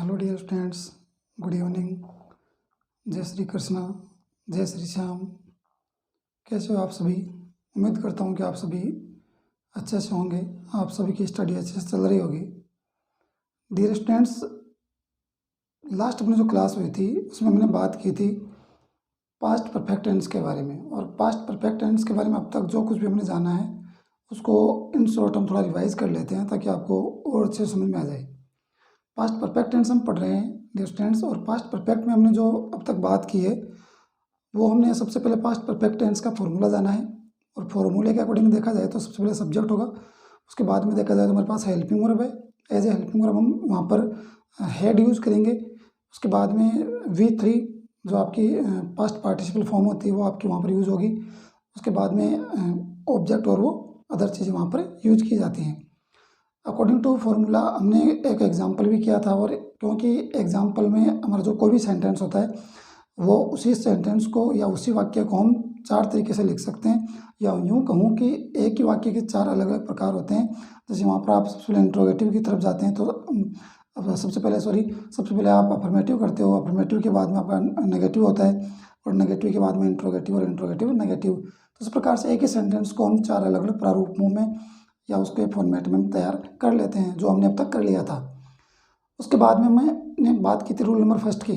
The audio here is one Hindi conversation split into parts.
Hello dear students, good evening. जय श्री कृष्णा, जय श्री श्याम। कैसे हो आप सभी? उम्मीद करता हूँ कि आप सभी अच्छे से होंगे। आप सभी की स्टडी अच्छे से चल रही होगी। डियर स्टूडेंट्स, लास्ट अपनी जो क्लास हुई थी उसमें हमने बात की थी पास्ट परफेक्ट टेंस के बारे में। और पास्ट परफेक्ट टेंस के बारे में अब तक जो कुछ भी हमने जाना है उसको इन शॉर्ट हम थोड़ा रिवाइज कर लेते हैं ताकि आपको और अच्छे समझ में आ जाए। पास्ट परफेक्ट टेंस हम पढ़ रहे हैं डियर स्टूडेंट्स, और पास्ट परफेक्ट में हमने जो अब तक बात की है वो हमने सबसे पहले पास्ट परफेक्ट टेंस का फॉर्मूला जाना है। और फॉर्मूले के अकॉर्डिंग देखा जाए तो सबसे पहले सब्जेक्ट होगा, उसके बाद में देखा जाए तो हमारे पास हेल्पिंग वर्ब है। एज ए हेल्पिंग वर्ब हम वहाँ पर हैड यूज़ करेंगे। उसके बाद में V3 जो आपकी पास्ट पार्टिसिपल फॉर्म होती है वो आपकी वहाँ पर यूज़ होगी। उसके बाद में ऑब्जेक्ट और वो अदर चीज़ें वहाँ पर यूज की जाती हैं। अकॉर्डिंग टू फॉर्मूला हमने एक एग्जाम्पल भी किया था, और क्योंकि एग्जाम्पल में हमारा जो कोई भी सेंटेंस होता है वो उसी सेंटेंस को या उसी वाक्य को हम चार तरीके से लिख सकते हैं, या यूँ कहूँ कि एक ही वाक्य के चार अलग अलग प्रकार होते हैं। जैसे वहाँ पर आप सबसे पहले इंट्रोगेटिव की तरफ जाते हैं तो सबसे पहले आप अफर्मेटिव करते हो। अफर्मेटिव के बाद में आपका नेगेटिव होता है, और नेगेटिव के बाद में इंट्रोगेटिव, और इंट्रोगेटिव नेगेटिव। तो इस प्रकार से एक ही सेंटेंस को हम चार अलग अलग प्रारूपों में या उसके फॉर्मेट में हम तैयार कर लेते हैं, जो हमने अब तक कर लिया था। उसके बाद में मैंने बात की थी रूल नंबर फर्स्ट की।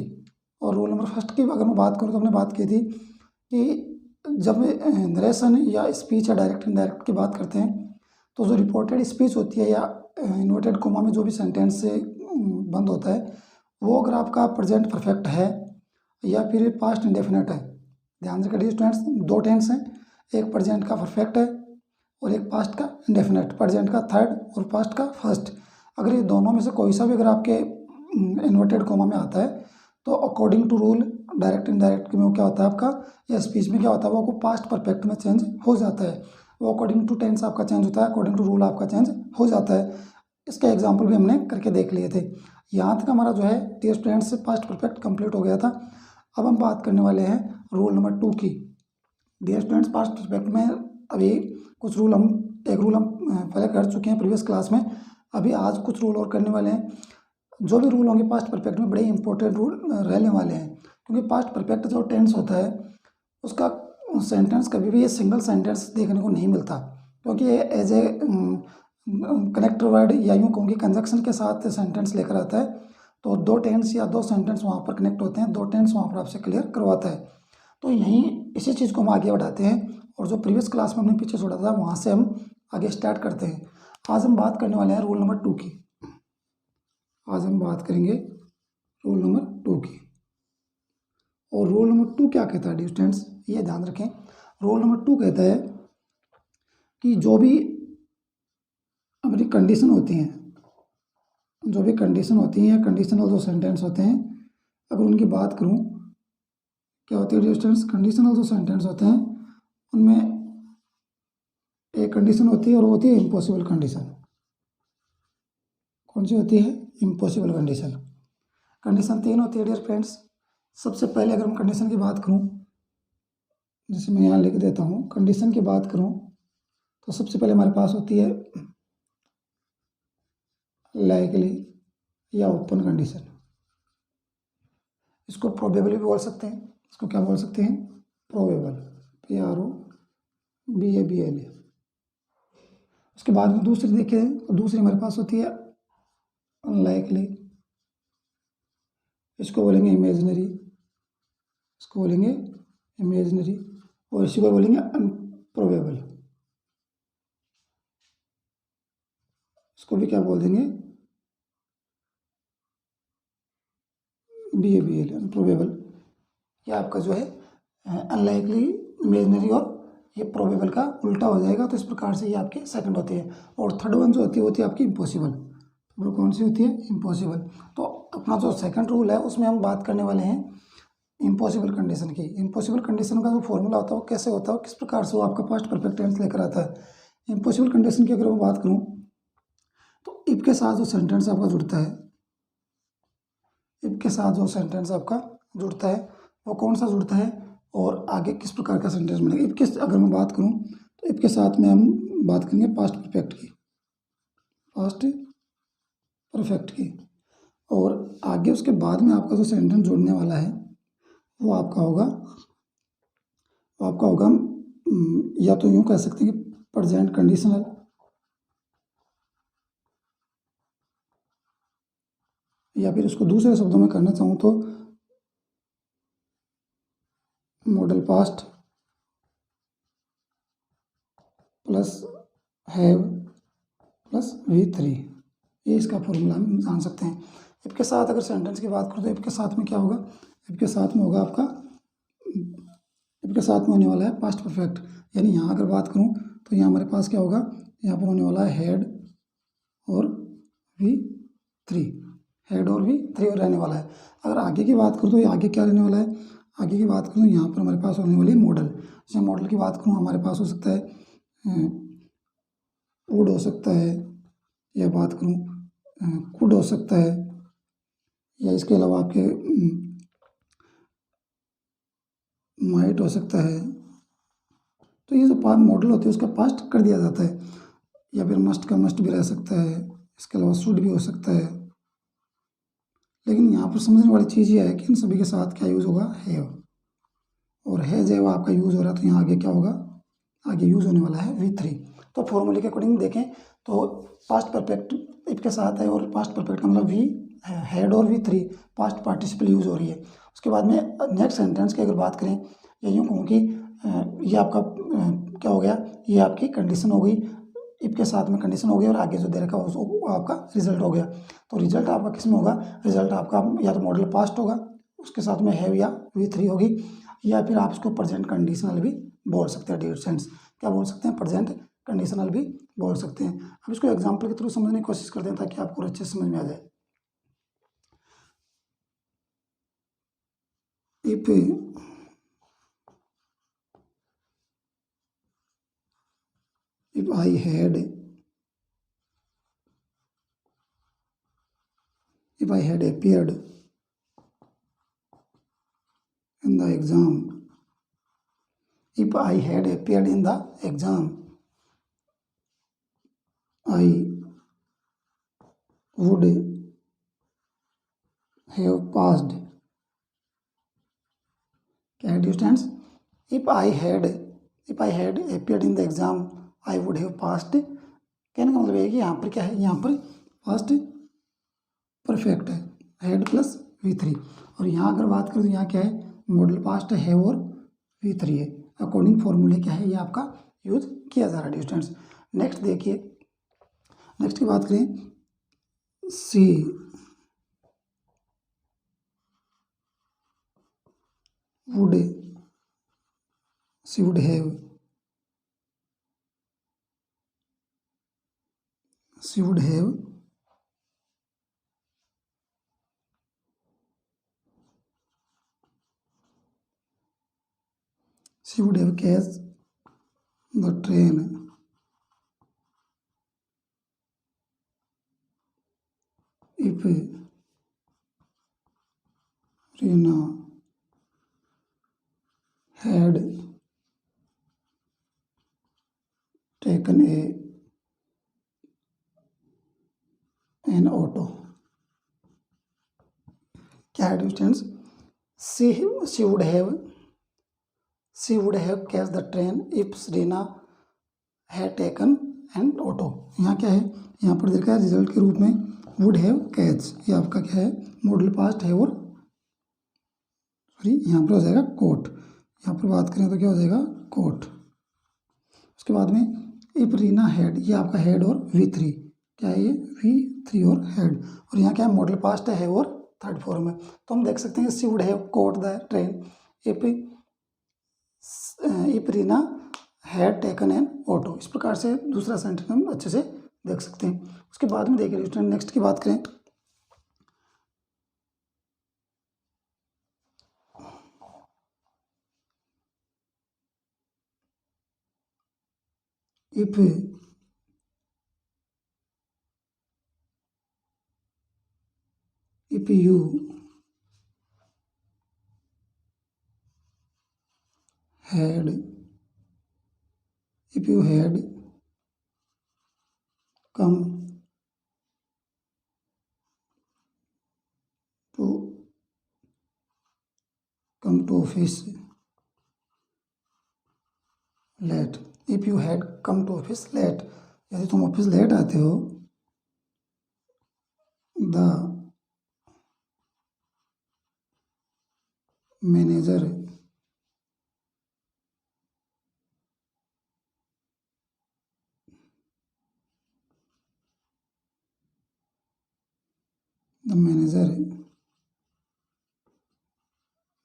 और रूल नंबर फर्स्ट की अगर मैं बात करूँ तो हमने बात की थी कि जब नरेशन या स्पीच या डायरेक्ट इनडायरेक्ट की बात करते हैं तो जो रिपोर्टेड स्पीच होती है या इन्वर्टेड कोमा में जो भी सेंटेंस से बंद होता है वो अगर आपका प्रेजेंट परफेक्ट है या फिर पास्ट इंडेफिनेट है। ध्यान से करिए स्टूडेंट्स, दो टेंस हैं, एक प्रेजेंट का परफेक्ट है और एक पास्ट का इंडेफिनेट। प्रेजेंट का थर्ड और पास्ट का फर्स्ट। अगर ये दोनों में से कोई सा भी अगर आपके इन्वर्टेड कोमा में आता है तो according to rule direct indirect में वो क्या होता है आपका, या स्पीच में क्या होता है वो आपको पास्ट परफेक्ट में चेंज हो जाता है। वो अकॉर्डिंग टू टेंस आपका चेंज होता है, अकॉर्डिंग टू रूल आपका चेंज हो जाता है। इसके एग्जाम्पल भी हमने करके देख लिए थे। यहाँ तक हमारा जो है dear students past perfect complete हो गया था। अब हम बात करने वाले हैं रूल नंबर 2 की। डियर स्टूडेंट्स, पास्ट परफेक्ट में अभी कुछ रूल हम पहले कर चुके हैं प्रीवियस क्लास में। अभी आज कुछ रूल और करने वाले हैं। जो भी रूल होंगे पास्ट परफेक्ट में बड़े इंपॉर्टेंट रूल रहने वाले हैं, क्योंकि पास्ट परफेक्ट जो टेंस होता है उसका सेंटेंस कभी भी ये सिंगल सेंटेंस देखने को नहीं मिलता, क्योंकि ये एज ए कनेक्टर वर्ड या यूँ कहूँगी कंजक्शन के साथ सेंटेंस लेकर आता है। तो दो टेंस या दो सेंटेंस वहाँ पर कनेक्ट होते हैं, दो टेंस वहाँ पर आपसे क्लियर करवाता है। तो यहीं इसी चीज़ को हम आगे बढ़ाते हैं, और जो प्रीवियस क्लास में हमने पीछे छोड़ा था वहाँ से हम आगे स्टार्ट करते हैं। आज हम बात करने वाले हैं रूल नंबर 2 की। आज हम बात करेंगे रूल नंबर 2 की। और रूल नंबर 2 क्या कहता है डियर स्टूडेंट्स, ये ध्यान रखें। रूल नंबर 2 कहता है कि जो भी हमारी कंडीशन होती हैं, जो भी कंडीशन होती हैं, कंडीशनल जो सेंटेंस होते हैं, अगर उनकी बात करूँ क्या होती है डियर स्टूडेंट्स, कंडीशनल जो सेंटेंस होते हैं उनमें एक कंडीशन होती है और वो होती है इम्पॉसिबल कंडीशन। कौन सी होती है? Impossible condition. कंडीशन 3 होती है डियर फ्रेंड्स। सबसे पहले अगर मैं कंडीशन की बात करूं, जैसे मैं यहाँ लिख देता हूं, कंडीशन की बात करूं तो सबसे पहले हमारे पास होती है लाइकली या ओपन कंडीशन। इसको प्रोबेबल भी बोल सकते हैं। इसको क्या बोल सकते हैं? Probable, PROBABL। उसके बाद में दूसरी देखें तो दूसरी हमारे पास होती है अनलाइकली। इसको बोलेंगे इमेजिनरी, इसको बोलेंगे इमेजिनरी, और इसी को बोलेंगे अनप्रोबेबल। इसको भी क्या बोल देंगे? BABL, अनप्रोबेबल। ये आपका जो है अनलाइकली, इमेजिनरी और ये प्रोबेबल का उल्टा हो जाएगा। तो इस प्रकार से ये आपके सेकंड होती है। और थर्ड वन जो होती है वो होती है आपकी इम्पॉसिबल। वो कौन सी होती है? इम्पॉसिबल। तो अपना जो सेकंड रूल है उसमें हम बात करने वाले हैं इम्पॉसिबल कंडीशन की। इम्पॉसिबल कंडीशन का जो फॉर्मूला होता है वो कैसे होता है, किस प्रकार से वो आपका पास्ट परफेक्ट टेंस लेकर आता है। इम्पॉसिबल कंडीशन की अगर मैं बात करूँ तो इफ के साथ जो सेंटेंस आपका जुड़ता है, इफ के साथ जो सेंटेंस आपका जुड़ता है वो कौन सा जुड़ता है और आगे किस प्रकार का सेंटेंस बनेगा। इफ के अगर मैं बात करूँ तो इफ के साथ में हम बात करेंगे पास्ट परफेक्ट की, पास्ट परफेक्ट की। और आगे उसके बाद में आपका जो सेंटेंस जोड़ने वाला है वो आपका होगा या तो यूँ कह सकते हैं कि प्रेजेंट कंडीशनल, या फिर उसको दूसरे शब्दों में करना चाहूँ तो model past plus have plus V3, ये इसका फॉर्मूला हम जान सकते हैं। इफ के साथ अगर सेंटेंस की बात करूँ तो इफ के साथ में क्या होगा, इफ के साथ में होगा आपका, इफ के साथ में होने वाला है पास्ट परफेक्ट। यानी यहाँ अगर बात करूँ तो यहाँ हमारे पास क्या होगा, यहाँ पर होने वाला है हेड और V3, हेड और V3 और रहने वाला है। अगर आगे की बात करूँ तो ये आगे क्या रहने वाला है, आगे की बात करूँ यहाँ पर हमारे पास होने वाली है मॉडल। जैसे मॉडल की बात करूँ हमारे पास हो सकता है वुड हो सकता है, या बात करूँ कुड हो सकता है, या इसके अलावा आपके माइट हो सकता है। तो ये जो मॉडल होती है उसका पास्ट कर दिया जाता है, या फिर मस्ट का मस्ट भी रह सकता है, इसके अलावा शुड भी हो सकता है। लेकिन यहाँ पर समझने वाली चीज़ ये है कि इन सभी के साथ क्या यूज़ होगा, हैव, और है जो आपका यूज़ हो रहा है तो यहाँ आगे क्या होगा, आगे यूज़ होने वाला है V3। तो फॉर्मूले के अकॉर्डिंग देखें तो पास्ट परफेक्ट इफ के साथ है, और पास्ट परफेक्ट का मतलब वी हेड और V3 पास्ट पार्टिसिपल यूज़ हो रही है। उसके बाद में नेक्स्ट सेंटेंस की अगर बात करें, या यूँ कहूँ कि ये आपका क्या हो गया, ये आपकी कंडीशन हो गई, इफ के साथ में कंडीशन हो गई और आगे जो दे रखा वो आपका रिजल्ट हो गया। तो रिजल्ट आपका किस में होगा, रिजल्ट आपका या तो मॉडल पास्ट होगा, उसके साथ में हैव या V3 होगी, या फिर आप उसको प्रेजेंट कंडीशनल भी बोल सकते हैं। डियर फ्रेंड्स, क्या बोल सकते हैं, प्रेजेंट कंडीशनल भी बोल सकते हैं। अब इसको एग्जाम्पल के थ्रू समझने की कोशिश करते हैं ताकि आपको अच्छे से समझ में आ जाए। If I had if I had appeared in the exam, if I had appeared in the exam, I would have passed. Can you understand? If I had appeared in the exam, I would have passed. कहने का मतलब है कि यहाँ पर क्या है, यहाँ पर पास्ट परफेक्ट है, हेड प्लस V3, और यहाँ अगर बात करें तो यहाँ क्या है, मॉडल पास्ट है और V3 है। अकॉर्डिंग फॉर्मूले क्या है, ये आपका यूज किया जा रहा है स्टूडेंट्स। नेक्स्ट देखिए, नेक्स्ट की बात करें, सी would have she would have catch the train if Rina had taken an auto. क्या है distance, she would have catch the train if Rina had taken an auto। यहाँ क्या है, यहाँ पर देखा है रिजल्ट के रूप में would have catch, ये आपका क्या है, मॉडल पास्ट है, और सॉरी यहाँ पर हो जाएगा कोट, यहाँ पर बात करें तो क्या हो जाएगा, कोट। उसके बाद में इफ रीना हेड, ये आपका हेड और V3, क्या है ये V3 और हेड, और यहाँ क्या है, मॉडल पास्ट है और थर्ड फॉर्म है। तो हम देख सकते हैं she would have caught the train if Rina had taken an auto. इस प्रकार से दूसरा सेंटेंस हम अच्छे से देख सकते हैं। उसके बाद में देखिए स्टूडेंट, नेक्स्ट की बात करें, if you had if you had come to come to office late, if you had come to office late, यदि तुम ऑफिस लेट आते हो, the manager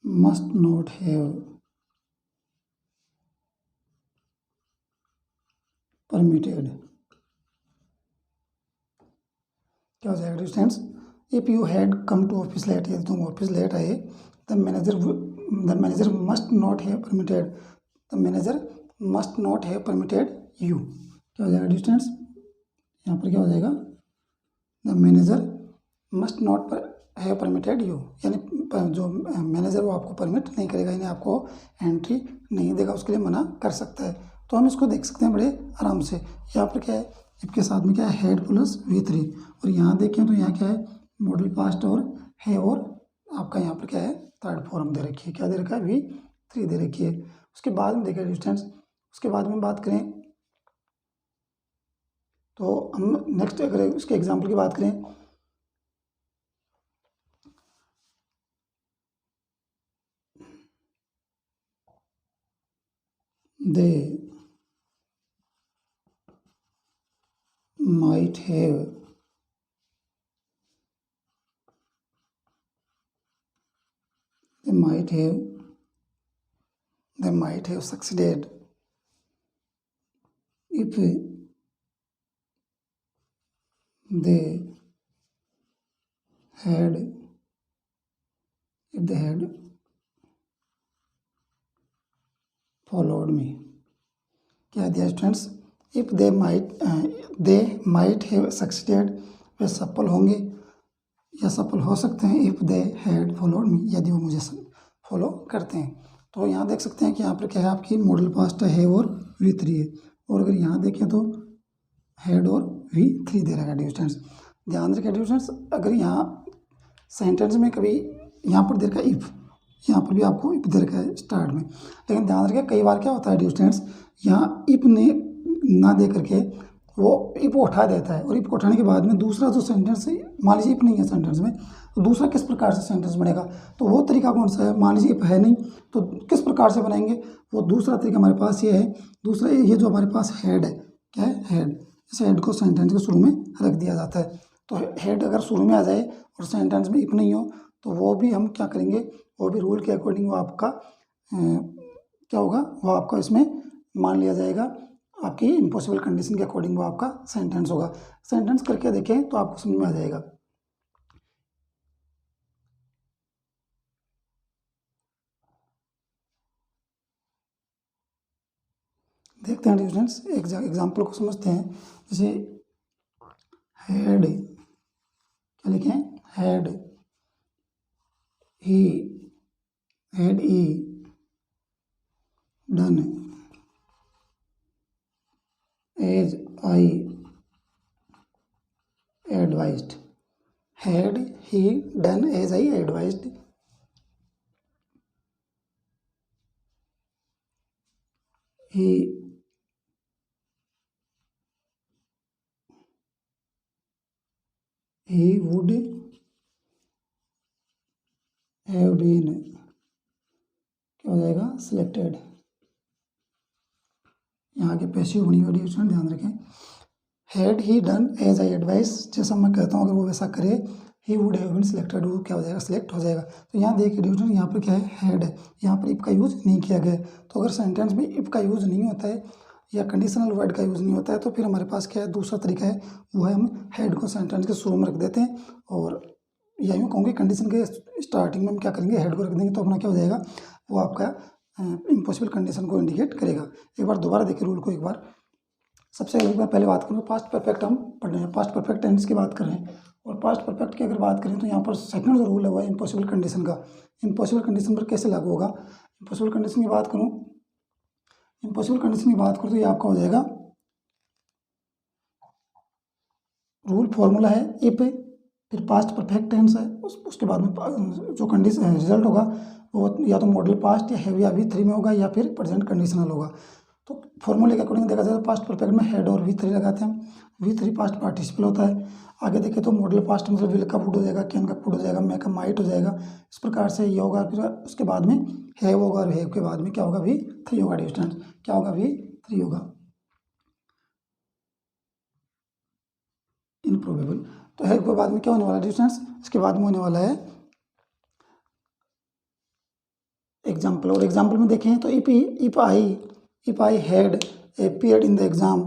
must not have permitted, क्या हो जाएगा students, if you had come to office late, यदि तुम ऑफिस लेट आए, the manager must not have permitted, the manager must not have permitted you, क्या हो जाएगा स्टूडेंट्स, यहाँ पर क्या हो जाएगा, the manager must not have permitted you, यानी जो मैनेजर वो आपको परमिट नहीं करेगा, यानी आपको एंट्री नहीं देगा, उसके लिए मना कर सकता है। तो हम इसको देख सकते हैं बड़े आराम से। यहाँ पर क्या है, इसके साथ में क्या है, हैड प्लस V3, और यहाँ देखें तो यहाँ क्या है, मॉडल पास्ट और है, और आपका यहाँ पर क्या है, थर्ड फॉर्म दे रखी है, क्या दे रखा है, V3 दे रखी है। उसके बाद में देखें डिस्टेंस, उसके बाद में बात करें तो हम नेक्स्ट अगर उसके एग्जाम्पल की बात करें, they might have succeeded if they had followed me, क्या दिया students, if they might have succeeded, वे सफल होंगे या सफल हो सकते हैं, if they had followed me, यदि वो मुझे फॉलो करते हैं। तो यहाँ देख सकते हैं कि यहाँ पर क्या है, आपकी मॉडल पास्ट है और V3 है, और अगर यहाँ देखें तो हैड और V3 दे रहा है स्टूडेंट्स। ध्यान रखें स्टूडेंट्स, अगर यहाँ सेंटेंस में कभी यहाँ पर दे रखा है इफ, यहाँ पर भी आपको इफ दे रखा है स्टार्ट में, लेकिन ध्यान रखें कई बार क्या होता है स्टूडेंट्स, यहाँ इफ ने ना दे करके वो इफ उठा देता है, और इफ उठाने के बाद में दूसरा जो सेंटेंस है, मान लीजिए इफ नहीं है सेंटेंस में, तो दूसरा किस प्रकार से सेंटेंस बनेगा, तो वो तरीका कौन सा है, मान लीजिए इफ है नहीं तो किस प्रकार से बनाएंगे, वो दूसरा तरीका हमारे पास ये है, दूसरा ये जो हमारे पास हेड है, क्या है, हेड, इस हेड को सेंटेंस के शुरू में रख दिया जाता है। तो हेड अगर शुरू में आ जाए और सेंटेंस में इफ नहीं हो, तो वो भी हम क्या करेंगे, वो भी रूल के अकॉर्डिंग वो आपका क्या होगा, वो आपका इसमें मान लिया जाएगा, आपकी इम्पॉसिबल कंडीशन के अकॉर्डिंग वो आपका सेंटेंस होगा। सेंटेंस करके देखें तो आपको समझ में आ जाएगा। देखते हैं स्टूडेंट्स, एग्जाम्पल को समझते हैं। जैसे हैड, क्या लिखें, had he done as I advised, had he done as I advised, he would have been, क्या हो जाएगा, सिलेक्टेड, यहाँ के पैसिव बनी हुई स्टूडेंट ध्यान रखें, had he done as I advice, जैसा मैं कहता हूँ अगर वो वैसा करे, he would have been selected, वो क्या हो जाएगा, सिलेक्ट हो जाएगा। तो यहाँ देखिए स्टूडेंट, यहाँ पर क्या है, हैड है, यहाँ पर इफ का यूज़ नहीं किया गया। तो अगर सेंटेंस में इफ का यूज़ नहीं होता है या कंडीशनल वर्ड का यूज़ नहीं होता है, तो फिर हमारे पास क्या है, दूसरा तरीका है, वो है हम हेड को सेंटेंस के शुरू में रख देते हैं, और या यूँ कहूँगे कंडीशन के स्टार्टिंग में हम क्या करेंगे, हेड को रख देंगे, तो अपना क्या हो जाएगा, वो आपका इम्पॉसिबल कंडीशन को इंडिकेट करेगा। एक बार दोबारा देखिए रूल को एक बार, सबसे एक बार पहले बात करूँ, पास्ट परफेक्ट हम पढ़ रहे हैं, पास्ट परफेक्ट टेंस की बात कर रहे हैं, और पास्ट परफेक्ट की अगर बात करें तो यहाँ पर सेकंड जो रूल है वो है इम्पॉसिबल कंडीशन का। इम्पॉसिबल कंडीशन पर कैसे लागू होगा, इम्पॉसिबल कंडीशन की बात करूँ, इम्पॉसिबल कंडीशन की बात करूँ तो ये आपका हो जाएगा, रूल फॉर्मूला है इफ फिर पास्ट परफेक्ट टेंस है, उसके बाद में जो कंडीशन रिजल्ट होगा वो या तो मॉडल पास्ट या हैव या वी थ्री में होगा या फिर प्रेजेंट कंडीशनल होगा। तो फॉर्मूले के अकॉर्डिंग देखा जाए तो पास्ट परफेक्ट में हैड और वी थ्री लगाते हैं, वी थ्री पास्ट पार्टिसिपल होता है। आगे देखें तो मॉडल पास्ट मतलब विल का वुड हो जाएगा, कैन का कुड हो जाएगा, मे का माइट हो जाएगा। इस प्रकार से ये होगा। फिर उसके बाद में हैव होगा और हैव के बाद में क्या होगा, वी थ्री होगा। डिस्टेंस क्या होगा, वी थ्री होगा। इनप्रोबेबल। तो हैव के बाद में क्या होने वाला है, डिस्टेंस। इसके बाद में होने वाला है एग्जाम्पल। और एग्जाम्पल में देखें तो if I had appeared in the exam,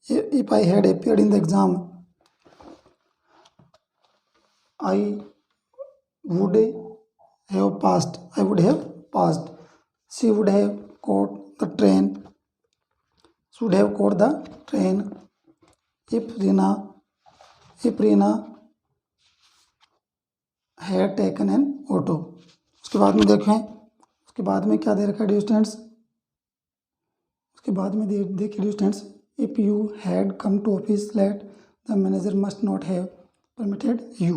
if I had appeared in the exam, I would have passed, I would have passed. She would have caught the train, should have caught the train. if Reena had taken an auto. उसके बाद में देखें, उसके बाद में क्या दे रखा है डिस्टेंस। उसके बाद में देखिए distance, if you had come to office late the manager must not have permitted you.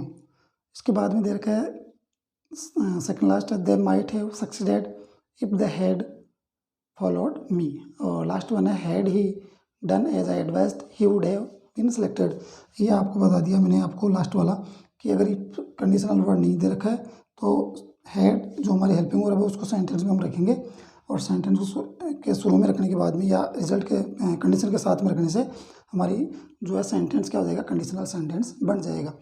इसके बाद में दे रखा है second last, they might have succeeded if they had followed me. और लास्ट वन है, had he done as I advised he would have been selected. ये आपको बता दिया मैंने आपको लास्ट वाला कि अगर कंडीशनल वर्ड नहीं दे रखा है तो हैड जो हमारी हेल्पिंग वर्ब है उसको सेंटेंस में हम रखेंगे, और सेंटेंस के शुरू में रखने के बाद में या रिजल्ट के कंडीशन के साथ में रखने से हमारी जो है सेंटेंस क्या हो जाएगा, कंडीशनल सेंटेंस बन जाएगा।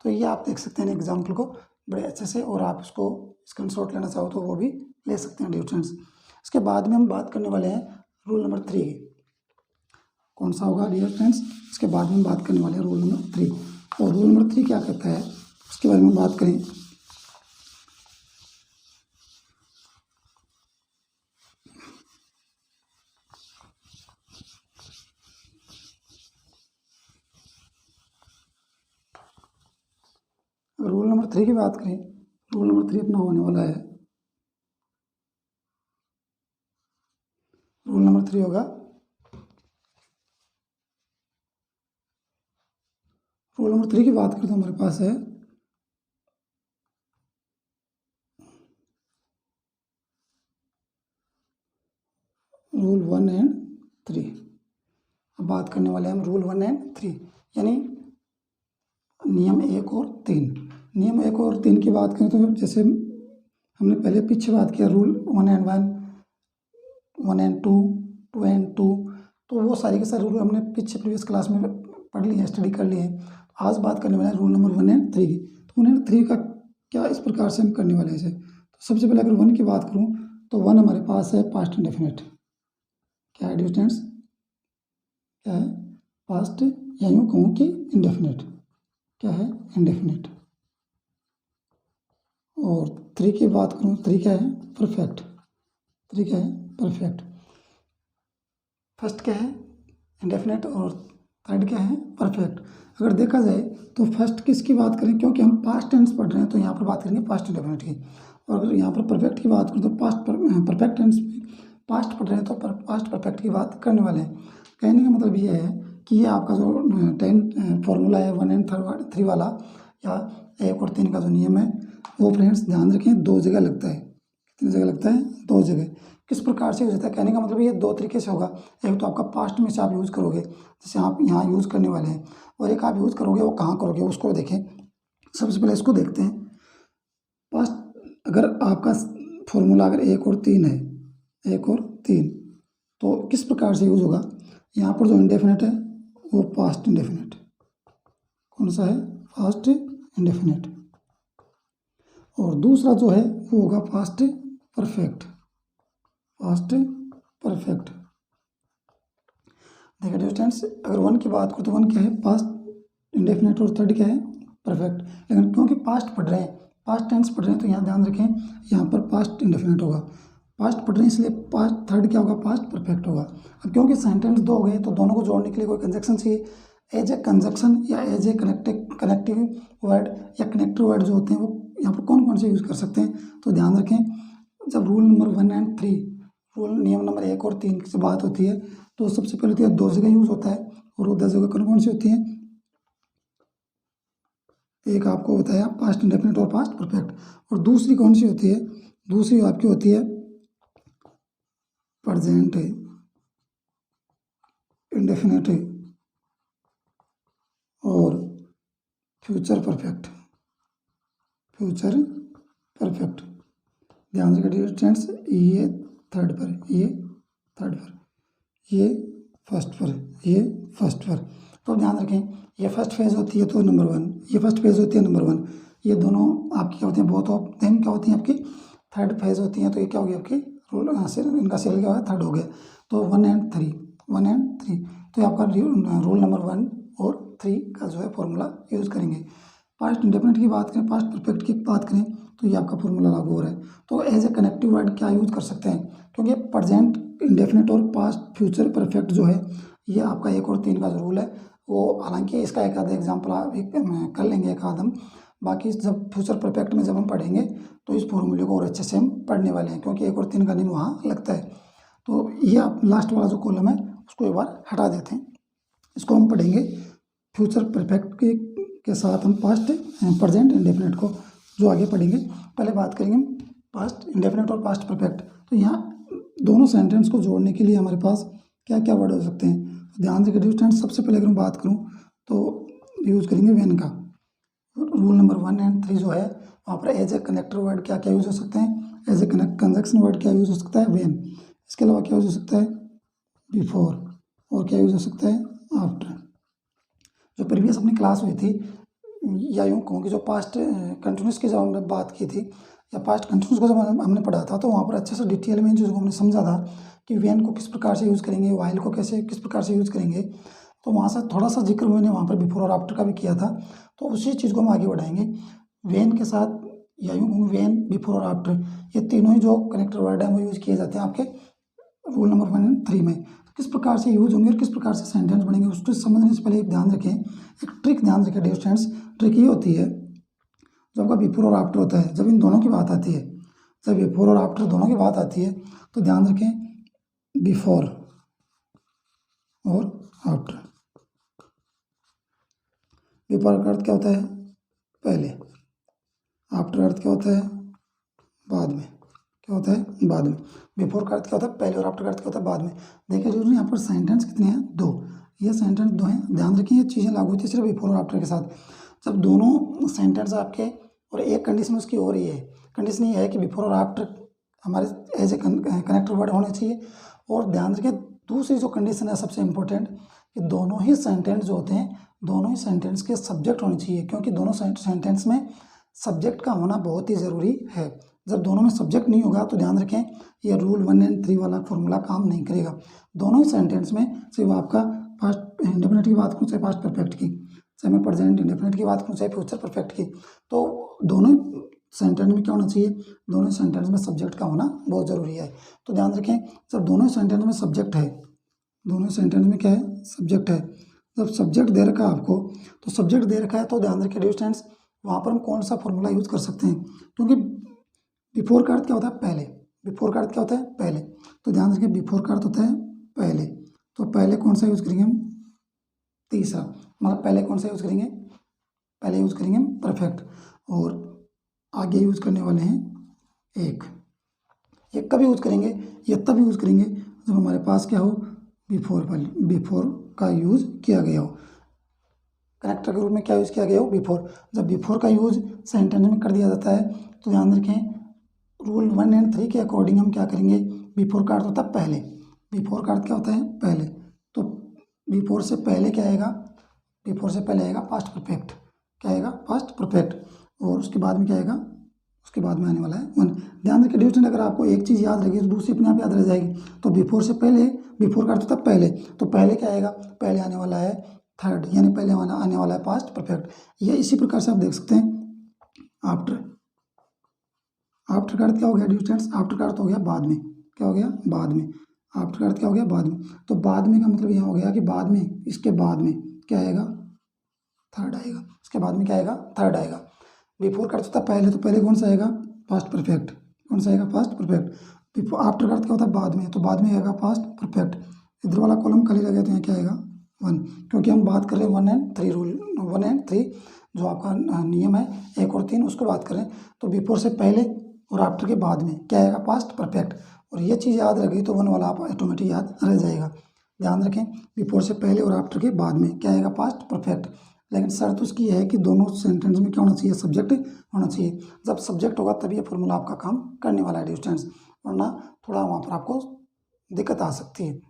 तो ये आप देख सकते हैं एग्जाम्पल को बड़े अच्छे से, और आप उसको स्क्रीनशॉट लेना चाहो तो वो भी ले सकते हैं डिस्टेंस। इसके बाद में हम बात करने वाले हैं रूल नंबर 3 की। कौन सा होगा डिस्टेंस। इसके बाद में हम बात करने वाले हैं रूल नंबर 3। और रूल नंबर 3 क्या कहता है उसके बारे में बात करें। रूल नंबर 3 की बात करें, रूल नंबर 3 अपना होने वाला है, रूल नंबर 3 होगा, रूल नंबर 3 की बात करें तो हमारे पास है रूल 1 एंड 3। अब बात करने वाले हैं हम रूल 1 एंड 3, यानी नियम 1 और 3। नियम 1 और 3 की बात करें तो जैसे हमने पहले पीछे बात किया रूल 1 एंड 1, 1 एंड 2, 2 एंड 2, तो वो सारे के सारे रूल हमने पीछे प्रीवियस क्लास में पढ़ लिए हैं, स्टडी कर लिए हैं। आज बात करने वाले हैं रूल नंबर 1 एंड 3 की। तो 1 एंड 3 का क्या इस प्रकार से हम करने वाले हैं इसे। तो सबसे पहले अगर 1 की बात करूँ तो 1 हमारे पास है पास्ट इंडेफिनिट। क्या है डिस्टेंस, क्या है पास्ट, या यूँ कहूँ कि इंडेफिनिट। क्या है इंडेफिनिट। और 3 की बात करूँ, 3 क्या है परफेक्ट। 3 क्या है परफेक्ट। फर्स्ट क्या है इंडेफिनिट और थर्ड क्या है परफेक्ट। अगर देखा जाए तो फर्स्ट किसकी बात करें, क्योंकि हम पास्ट टेंस पढ़ रहे हैं तो यहाँ पर बात करेंगे पास्ट इंडेफिनिट की। और अगर यहाँ पर परफेक्ट की बात करें तो परफेक्ट टेंस में पास्ट पढ़ रहे हैं तो पास्ट परफेक्ट की बात करने वाले हैं। कहने का मतलब ये है कि ये आपका जो 10 फॉर्मूला है 1 एंड 3 वाला, या 1 और 3 का जो नियम है वो फ्रेंड्स ध्यान रखें 2 जगह लगता है। कितनी जगह लगता है, 2 जगह। किस प्रकार से यूज होता है, कहने का मतलब ये 2 तरीके से होगा। एक तो आपका पास्ट में से आप यूज़ करोगे, जैसे आप यहाँ यूज़ करने वाले हैं, और एक आप यूज़ करोगे वो कहाँ करोगे उसको देखें। सबसे पहले इसको देखते हैं। पास्ट अगर आपका फॉर्मूला अगर 1 और 3 है, 1 और 3, तो किस प्रकार से यूज़ होगा। यहाँ पर जो इंडेफिनिट है वो पास्ट इंडेफिनिट, कौन सा है पास्ट इंडेफिनिट। और दूसरा जो है वो होगा पास्ट परफेक्ट, पास्ट परफेक्ट। देखिए डिस्टेंस अगर 1 की बात करो तो 1 क्या है पास्ट इंडेफिनिट और थर्ड क्या है परफेक्ट। लेकिन क्योंकि पास्ट पढ़ रहे हैं, पास्ट टेंस पढ़ रहे हैं, तो यहाँ ध्यान रखें यहाँ पर पास्ट इंडेफिनिट होगा। पास्ट पढ़ रहे हैं इसलिए पास्ट थर्ड क्या होगा पास्ट परफेक्ट होगा। अब क्योंकि सेंटेंस 2 हो गए तो दोनों को जोड़ने के लिए कोई कंजक्शन चाहिए। एज ए कंजक्शन या एज ए कनेक्टिव वर्ड या कनेक्टिव वर्ड जो होते हैं वो यहाँ पर कौन कौन से यूज़ कर सकते हैं। तो ध्यान रखें जब रूल नंबर 1 एंड 3, रूल नियम नंबर 1 और 3 की बात होती है तो सबसे पहले तो 2 जगह यूज़ होता है, और वो 10 जगह कौन कौन सी होती हैं। एक आपको बताया पास्ट इंडेफिनिट और पास्ट परफेक्ट, और दूसरी कौन सी होती है, दूसरी आपकी होती है प्रेजेंट इंडेफिनिट और फ्यूचर परफेक्ट। फ्यूचर परफेक्ट, ध्यान से करिए स्टूडेंट्स, ये थर्ड पर, ये थर्ड पर, ये फर्स्ट पर, ये फर्स्ट पर। तो ध्यान रखें, ये फर्स्ट फेज होती है तो नंबर 1, ये फर्स्ट फेज होती है नंबर 1, ये दोनों आपकी क्या होती हैं, बोथ ऑफ देम क्या होती हैं आपकी थर्ड फेज होती हैं। तो ये क्या हो गया आपकी रूल, इनका सेल क्या हुआ, थर्ड हो गया। तो 1 एंड 3, 1 एंड 3, तो ये आपका रूल नंबर 1 और 3 का जो है फॉर्मूला यूज़ करेंगे। पास्ट इंडेफिनिट की बात करें, पास्ट परफेक्ट की बात करें, तो ये आपका फॉर्मूला लागू हो रहा है। तो एज ए कनेक्टिव वर्ड क्या यूज़ कर सकते हैं, क्योंकि प्रेजेंट इंडेफिनिट और पास्ट फ्यूचर परफेक्ट जो है ये आपका 1 और 3 का जो रूल है वो, हालांकि इसका एक आधा एग्जाम्पल कर लेंगे एक आध हम, बाकी जब फ्यूचर परफेक्ट में जब हम पढ़ेंगे तो इस फॉर्मूले को और अच्छे से हम पढ़ने वाले हैं, क्योंकि 1 और 3 का नियम वहाँ लगता है। तो ये आप लास्ट वाला जो कॉलम है उसको एक बार हटा देते हैं, इसको हम पढ़ेंगे फ्यूचर परफेक्ट के साथ हम पास्ट प्रेजेंट इंडेफिनिट को जो आगे पढ़ेंगे। पहले बात करेंगे पास्ट इंडेफिनिट और पास्ट परफेक्ट। तो यहाँ दोनों सेंटेंस को जोड़ने के लिए हमारे पास क्या क्या वर्ड हो सकते हैं, ध्यान से करिए स्टूडेंट्स। सबसे पहले अगर मैं बात करूँ तो यूज़ करेंगे व्हेन का। रूल नंबर 1 एंड 3 जो है वहाँ पर एज ए कनेक्टर वर्ड क्या क्या यूज़ हो सकते हैं, एज ए कंजक्शन वर्ड क्या यूज़ हो सकता है, व्हेन। इसके अलावा क्या यूज़ हो सकता है, बिफोर, और क्या यूज़ हो सकता है, आफ्टर। जो प्रीवियस अपनी क्लास हुई थी, या यूँ कहूँ कि जो पास्ट कंटिन्यूस की जब हमने बात की थी, या पास्ट कंटिन्यूस को जब हमने पढ़ा था, तो वहाँ पर अच्छे से डिटेल में इन चीज़ों को हमने समझा था कि व्हेन को किस प्रकार से यूज़ करेंगे, व्हाइल को कैसे किस प्रकार से यूज़ करेंगे। तो वहाँ से थोड़ा सा जिक्र मैंने वहाँ पर बिफोर और आफ्टर का भी किया था, तो उसी चीज़ को हम आगे बढ़ाएंगे। व्हेन के साथ, या यूँ कहूँ व्हेन, बिफोर और आफ्टर, ये तीनों ही जो कनेक्टर वर्ड हैं वो यूज़ किए जाते हैं आपके रूल नंबर 1 एंड 3 में। किस प्रकार से यूज होंगे और किस प्रकार से सेंटेंस बनेंगे उसको समझने से पहले एक ध्यान रखें, एक ट्रिक ध्यान रखें डियर स्टूडेंट्स। ट्रिक ये होती है, जब आपका बिफोर और आफ्टर होता है, जब इन दोनों की बात आती है, जब बिफोर और आफ्टर दोनों की बात आती है, तो ध्यान रखें बिफोर और आफ्टर। बिफोर का अर्थ क्या होता है, पहले। आफ्टर अर्थ क्या होता है, बाद में। क्या होता है, बाद में। बिफोर का अर्थ क्या होता है, पहले, और आफ्टर का अर्थ क्या होता है, बाद में। देखिए जरूर यहाँ पर सेंटेंस कितने हैं, 2। ये सेंटेंस 2 हैं, ध्यान रखिए ये चीज़ें लागू होती है सिर्फ बिफोर और आफ्टर के साथ। जब दोनों सेंटेंस आपके, और एक कंडीशन उसकी हो रही है, कंडीशन ये है कि बिफोर और आफ्टर हमारे एज ए कनेक्टर वर्ड होने चाहिए। और ध्यान रखिए दूसरी जो कंडीशन है सबसे इम्पोर्टेंट, कि दोनों ही सेंटेंस जो होते हैं, दोनों ही सेंटेंस के सब्जेक्ट होने चाहिए, क्योंकि दोनों सेंटेंस में सब्जेक्ट का होना बहुत ही ज़रूरी है। जब दोनों में सब्जेक्ट नहीं होगा तो ध्यान रखें ये रूल 1 एंड 3 वाला फॉर्मूला काम नहीं करेगा। दोनों ही सेंटेंस में, चाहे वो आपका पास्ट इंडेफिनिट की बात करूँ, चाहे पास्ट परफेक्ट की, चाहे मैं प्रेजेंट इंडेफिनिट की बात करूँ, चाहे फ्यूचर परफेक्ट की, तो दोनों सेंटेंस में क्या होना चाहिए, दोनों सेंटेंस में सब्जेक्ट का होना बहुत ज़रूरी है। तो ध्यान रखें जब दोनों सेंटेंस में सब्जेक्ट है, दोनों सेंटेंस में क्या है, सब्जेक्ट है। जब सब्जेक्ट दे रखा है आपको, तो सब्जेक्ट दे रखा है, तो ध्यान रखिए डियर स्टूडेंट्स वहाँ पर हम कौन सा फॉर्मूला यूज़ कर सकते हैं, क्योंकि बिफोर का अर्थ क्या होता है, पहले। बिफोर का अर्थ क्या होता है, पहले। तो ध्यान रखिए बिफोर का अर्थ होता है पहले, तो पहले कौन सा यूज़ करेंगे हम, तीसरा। मतलब पहले कौन सा यूज़ करेंगे, पहले यूज़ करेंगे हम परफेक्ट, और आगे यूज़ करने वाले हैं एक। ये कब यूज़ करेंगे, ये तब यूज़ करेंगे जब हमारे पास क्या हो, बिफोर का यूज़ किया गया हो। कनेक्टर के रूप में क्या यूज़ किया गया हो, बिफोर। जब बिफोर का यूज़ सेंटेंस में कर दिया जाता है, तो ध्यान रखें रूल 1 एंड 3 के अकॉर्डिंग हम क्या करेंगे, बिफोर का अर्थ होता है पहले। बिफोर का अर्थ क्या होता है, पहले। तो बिफोर से पहले क्या आएगा, बिफोर से पहले आएगा पास्ट परफेक्ट। क्या आएगा, पास्ट परफेक्ट। और उसके बाद में क्या आएगा, उसके बाद में आने वाला है 1। ध्यान रखिए डियर स्टूडेंट, अगर आपको एक चीज़ याद रहेगी तो दूसरी अपने आप याद रह जाएगी। तो बिफोर से पहले, बिफोर का अर्थ होता है पहले, तो पहले क्या आएगा, पहले आने वाला है थर्ड, यानी पहले आने वाला है पास्ट परफेक्ट। ये इसी प्रकार से आप देख सकते हैं आफ्टर। आफ्टर का अर्थ क्या हो गया डियर स्टूडेंट्स, आफ्टर का अर्थ हो गया बाद में। क्या हो गया, बाद में। आफ्टर का अर्थ क्या हो गया, बाद में। तो बाद में का मतलब यह हो गया कि बाद में, इसके बाद में क्या आएगा, थर्ड आएगा। इसके बाद में क्या आएगा, थर्ड आएगा। बिफोर का अर्थ होता है पहले, तो पहले कौन सा आएगा, पास्ट परफेक्ट। कौन सा आएगा, पास्ट परफेक्ट। बिफोर, आफ्टर का अर्थ क्या होता है बाद में, तो बाद में आएगा पास्ट परफेक्ट। इधर वाला कॉलम खाली रह गया तो यहाँ क्या आएगा, 1, क्योंकि हम बात कर रहे हैं 1 एंड 3 रूल, 1 एंड 3 जो आपका नियम है 1 और 3 उसको बात करें तो बिफोर से पहले और आफ्टर के बाद में क्या आएगा, पास्ट परफेक्ट। और ये चीज़ याद रख गई तो वन वाला आप ऑटोमेटिक याद रह जाएगा। ध्यान रखें, बिफोर से पहले और आफ्टर के बाद में क्या आएगा, पास्ट परफेक्ट। लेकिन शर्त उसकी है कि दोनों सेंटेंस में क्या होना चाहिए, सब्जेक्ट होना चाहिए। जब सब्जेक्ट होगा तभी ये फॉर्मूला आपका काम करने वाला है स्टूडेंट्स, वरना थोड़ा वहाँ पर आपको दिक्कत आ सकती है।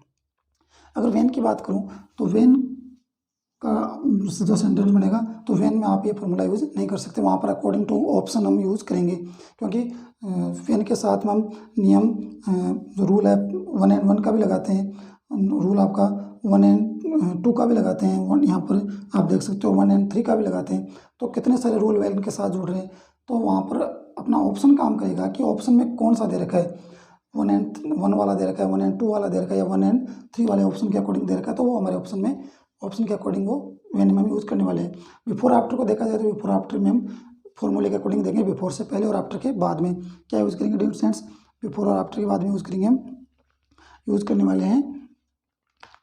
अगर वेन की बात करूँ तो वेन का जो सेंटेंस बनेगा तो वेन में आप ये फॉर्मूला यूज़ नहीं कर सकते, वहाँ पर अकॉर्डिंग टू ऑप्शन हम यूज़ करेंगे, क्योंकि वेन के साथ में हम नियम जो रूल है 1 and 1 का भी लगाते हैं, रूल आपका 1 and 2 का भी लगाते हैं, वन यहाँ पर आप देख सकते हो 1 and 3 का भी लगाते हैं। तो कितने सारे रूल वेन के साथ जुड़ रहे हैं, तो वहाँ पर अपना ऑप्शन काम करेगा कि ऑप्शन में कौन सा दे रखा है, 1 and 1 वाला दे रखा है, 1 and 2 वाला दे रखा है, या 1 and 3 वाले ऑप्शन के अकॉर्डिंग दे रखा है, तो वो हमारे ऑप्शन के अकॉर्डिंग वो वेन में हम यूज़ करने वाले हैं। बिफोर आफ्टर को देखा जाए तो बिफोर आफ्टर में हम फॉर्मूले के अकॉर्डिंग देंगे, बिफोर से पहले और आफ्टर के बाद में क्या यूज़ करेंगे डिफरेंट सेंस, बिफोर और आफ्टर के बाद में यूज़ करेंगे हम, यूज़ करने वाले हैं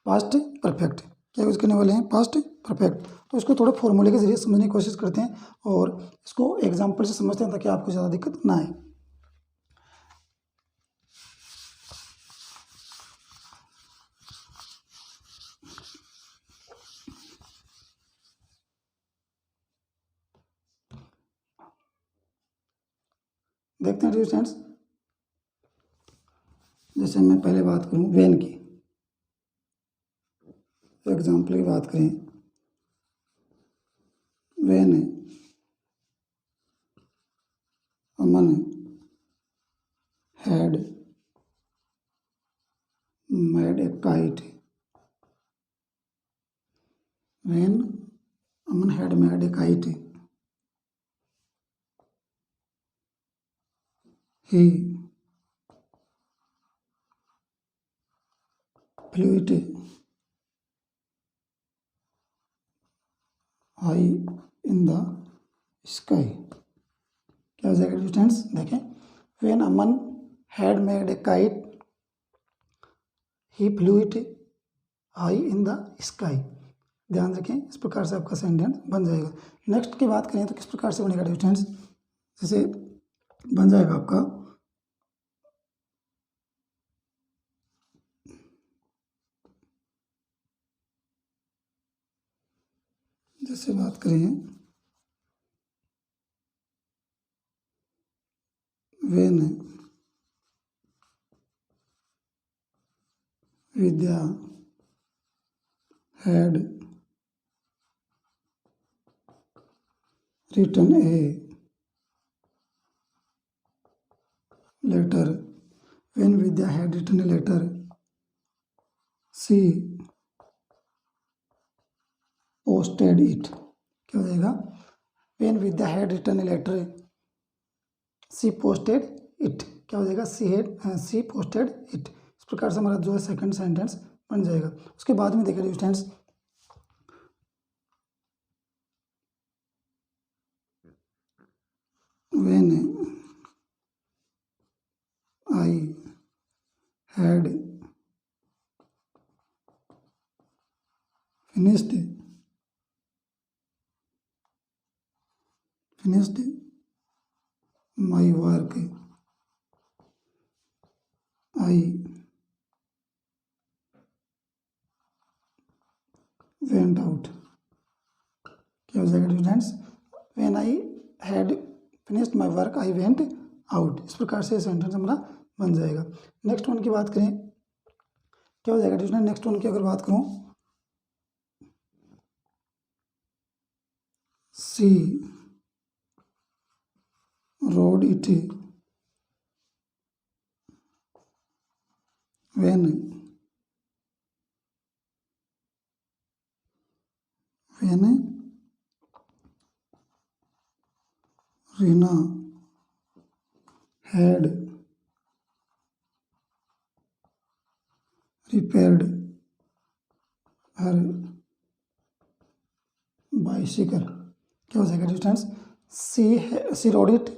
पास्ट परफेक्ट। क्या यूज़ करने वाले हैं, पास्ट परफेक्ट। तो इसको थोड़ा फॉर्मूले के जरिए समझने की कोशिश करते हैं और इसको एग्जाम्पल से समझते हैं ताकि आपको ज़्यादा दिक्कत ना आए। देखते हैं स्टूडेंट्स, जैसे मैं पहले बात करूं वेन की, एग्जाम्पल की बात करें, when Aman had made a kite, when Aman had made a kite he flew it high in the sky। क्या हो जाएगा स्टूडेंट्स, देखें, when Aman had made a kite he flu it high in the sky. ध्यान रखें, इस प्रकार से आपका सेंटेंस बन जाएगा। नेक्स्ट की बात करें तो किस प्रकार से बनेगा स्टूडेंट्स, जैसे बन जाएगा आपका, जैसे बात करें when Vidya had written a letter, when Vidya had written a letter she posted it. क्या हो जाएगा, when Vidya had written a letter she posted it. क्या हो जाएगा, सी पोस्टेड इट। इस प्रकार से हमारा जो है सेकंड सेंटेंस बन जाएगा। उसके बाद में देखिए students, when I had finished my work I went out। क्या हो जाएगा students, when I had finished my work I went out. इस प्रकार से सेंटेंस हमारा बन जाएगा। नेक्स्ट वन की बात करें, क्या हो जाएगा स्टूडेंट, नेक्स्ट वन की अगर बात करूं, she rode it when Rina had repaired her bicycle। क्या हो जाएगा students, she rode it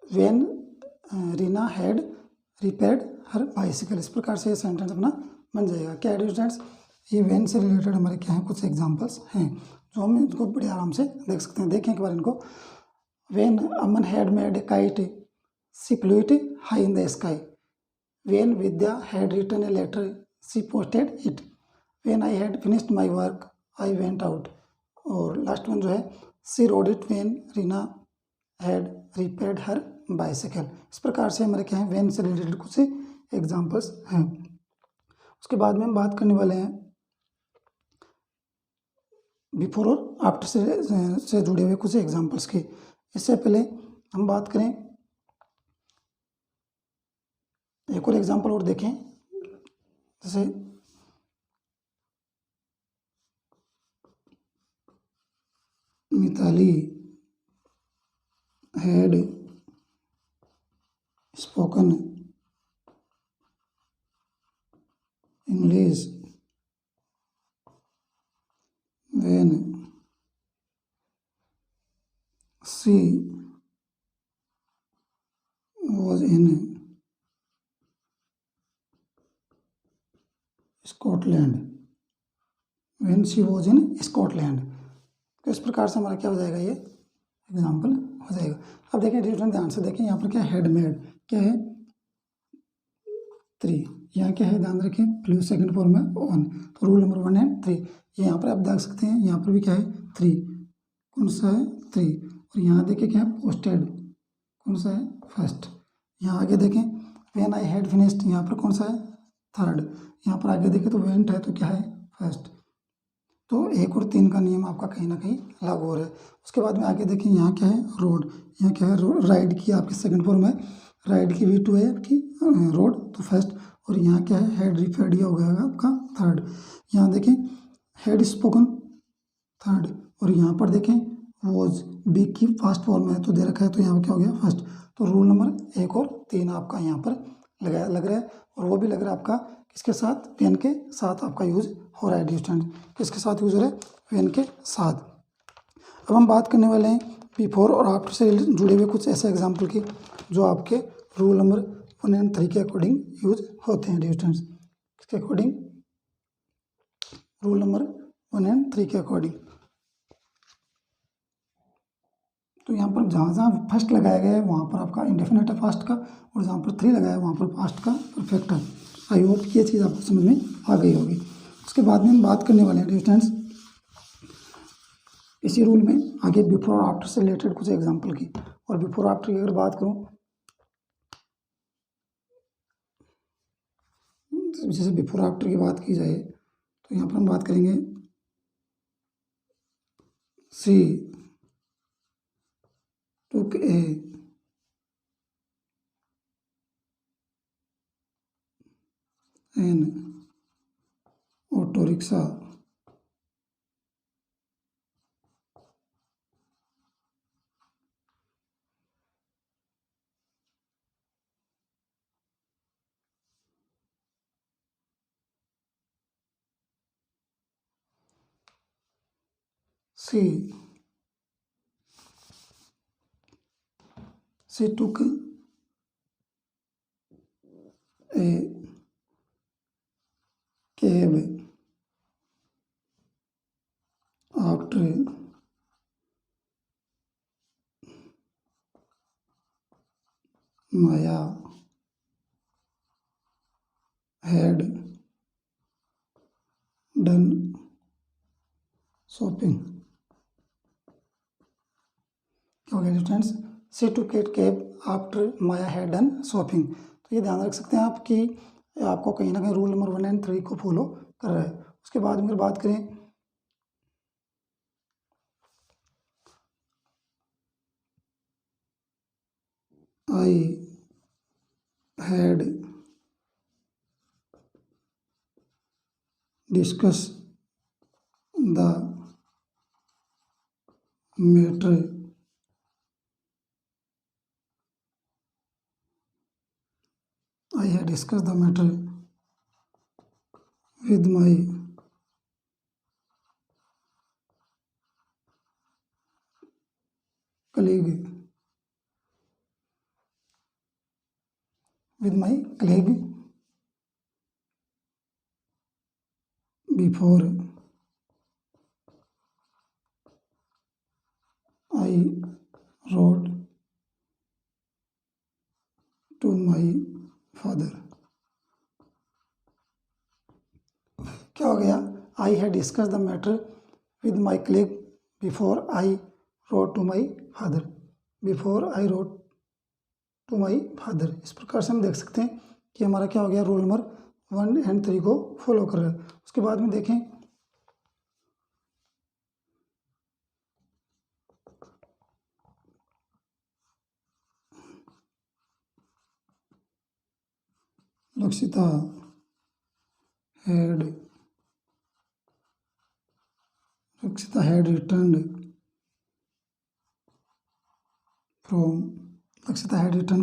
when Rina had repaired her bicycle. इस प्रकार से ये सेंटेंस अपना बन जाएगा। क्या है स्टूडेंट्स, ये व्हेन से रिलेटेड हमारे क्या हैं, कुछ एग्जांपल्स हैं जो हम इनको बड़े आराम से देख सकते हैं। देखें एक बार इनको। When Aman had made a kite, she flew it high in the sky. When Vidya had written a letter, she posted it. When I had finished my work, I went out. और लास्ट वन जो है, she rode it when Rina had repaired her bicycle. इस प्रकार से हमारे क्या है, when से रिलेटेड कुछ एग्जाम्पल्स हैं। उसके बाद में हम बात करने वाले हैं बिफोर और आफ्टर से जुड़े हुए कुछ एग्जाम्पल्स की। इससे पहले हम बात करें, एक और एग्जाम्पल और देखें, जैसे Mitali had spoken English when she was in Scotland. When she was in Scotland. तो इस प्रकार से हमारा क्या हो जाएगा, ये एग्जाम्पल हो जाएगा। अब देखें डिफरेंट ध्यान से देखें, यहाँ पर क्या हैड मेड क्या है 3, यहाँ क्या है ध्यान रखें, फ्लू सेकंड फॉर्म है ऑन, तो रूल नंबर 1 एंड 3। यहाँ पर आप देख सकते हैं, यहाँ पर भी क्या है 3, कौन सा है 3, और यहाँ देखिए क्या है पोस्टेड, कौन सा है फर्स्ट। यहाँ आगे देखें व्हेन आई हैड फिनिश्ड, यहाँ पर कौन सा है थर्ड। यहाँ पर आगे देखें तो वेंट है तो क्या है फर्स्ट। तो 1 और 3 का नियम आपका कहीं ना कहीं लागू हो रहा है। उसके बाद में आगे देखें, यहाँ क्या है रोड, यहाँ क्या है राइड की आपकी सेकंड फॉर्म है, राइड की V2 है आपकी रोड तो फर्स्ट, और यहाँ क्या है हेड रिफेड, ये हो गया आपका थर्ड। यहाँ देखें हेड स्पोकन थर्ड, और यहाँ पर देखें वॉज बी की फास्ट फॉर्म है तो दे रखा है, तो यहाँ पर क्या हो गया फर्स्ट। तो रूल नंबर 1 और 3 आपका यहाँ पर लग रहा है, और वो भी लग रहा है आपका किसके साथ, पेन के साथ आपका यूज हो रहा है। डिस्टेंस किसके साथ यूज हो रहा है, पेन के साथ। अब हम बात करने वाले हैं बिफोर और आफ्टर से जुड़े हुए कुछ ऐसे एग्जाम्पल की जो आपके रूल नंबर 1 एंड 3 के अकॉर्डिंग यूज होते हैं। डिस्टेंस किसके अकॉर्डिंग, रूल नंबर 1 एंड 3 के अकॉर्डिंग। तो यहाँ पर जहाँ जहाँ फर्स्ट लगाया गया है वहाँ पर आपका इंडेफिनिट है फास्ट का, और जहाँ पर 3 लगाया है वहाँ पर पास्ट का परफेक्ट है। आई होप कि ये चीज़ आपको समझ में आ गई होगी। उसके बाद में हम बात करने वाले हैं डिस्टेंस इसी रूल में आगे बिफोर और आफ्टर से रिलेटेड कुछ एग्जांपल की। और बिफोर आफ्टर की अगर बात करूँ, जैसे बिफोर आफ्टर की बात की जाए तो यहाँ पर हम बात करेंगे she took an auto rickshaw she took a cab after Maya had done shopping। क्या हो गया distance, she took cab after Maya had done shopping. तो ये ध्यान रख सकते हैं आप कि आपको कहीं ना कहीं रूल नंबर 1 एंड 3 को फॉलो कर रहा है। उसके बाद में अगर बात करें I had discuss the matter I had discussed the matter with my colleague before I wrote to my father. क्या हो गया? I had discuss the matter with my colleague before I wrote to my father. Before I wrote to my father. इस प्रकार से हम देख सकते हैं कि हमारा क्या हो गया, रूल नंबर 1 एंड 3 को फॉलो कर रहा है। उसके बाद में देखें Lakshita had returned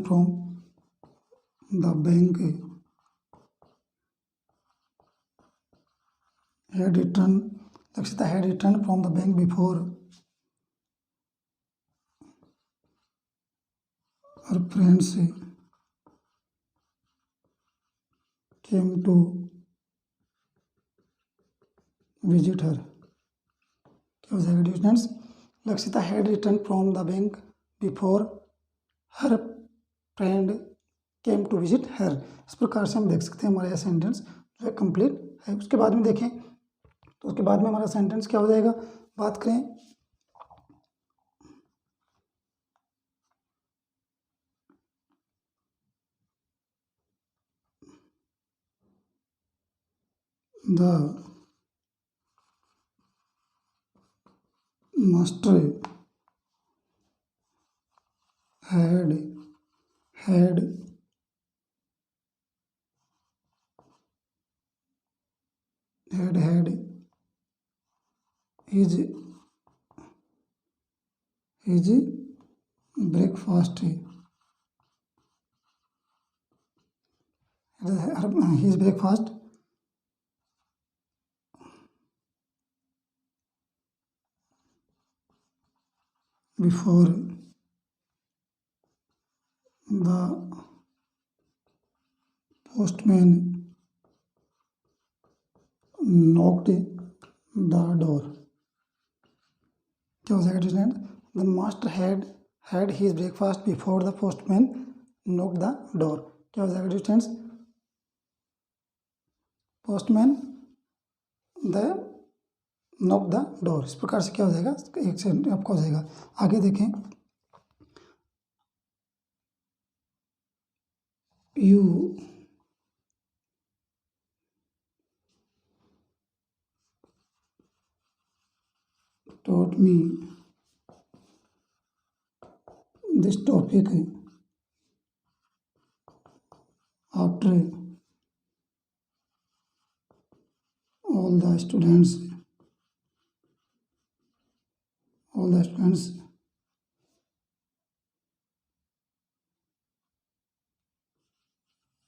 from the bank Lakshita had returned from the bank before her friends came to visit her। क्या हो जाएगा students? Lakshita had return from the bank before her friend came to visit her. इस प्रकार से हम देख सकते हैं हमारा यह सेंटेंस जो है कंप्लीट है। उसके बाद में देखें तो उसके बाद में हमारा सेंटेंस क्या हो जाएगा, बात करें the master had his breakfast before the postman knocked the door। क्या हो जाएगा student? The master had his breakfast before the postman knock the door. क्या हो जाएगा students? Postman the knock the door. इस प्रकार से क्या हो जाएगा, एक से आपका हो जाएगा। आगे देखें you taught me this topic after all the students